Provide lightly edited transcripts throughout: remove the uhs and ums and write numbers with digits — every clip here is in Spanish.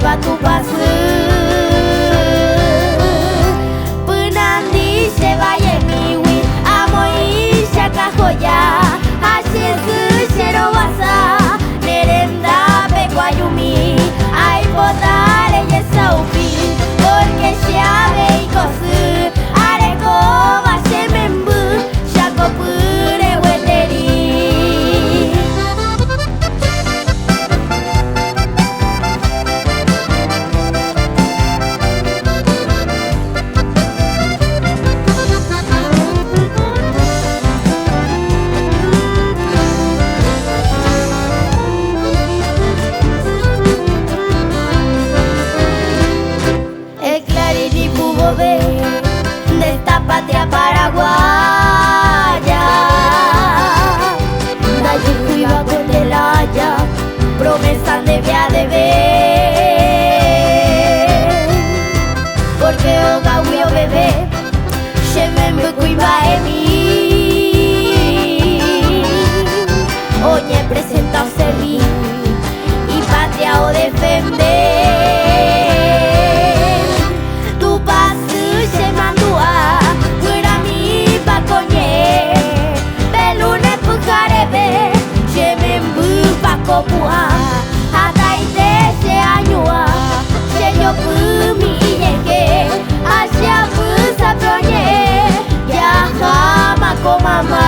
batu pasă până andișe va iemi amoisha kahoya ashezu sheroasa nerenda pe guayumi ai potare yesaupi porque se ave y cosu areko va shemembu shakopure weteri. De esta patria paraguaya, da Yucuiba con Telaya, promesa debía de ver, porque Ogawi o bebé, Shemembu Cuiba emi, oye presenta o servir y patria o defender. Kopua hatai de se anyua se yo pumi yeke asia pusa proye ya hama komama.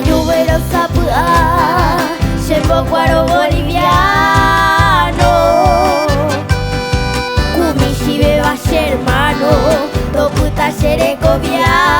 Lluvero sapua, Shembo Guaro boliviano, Kumishi beba hermano, Toputa Sherekovia.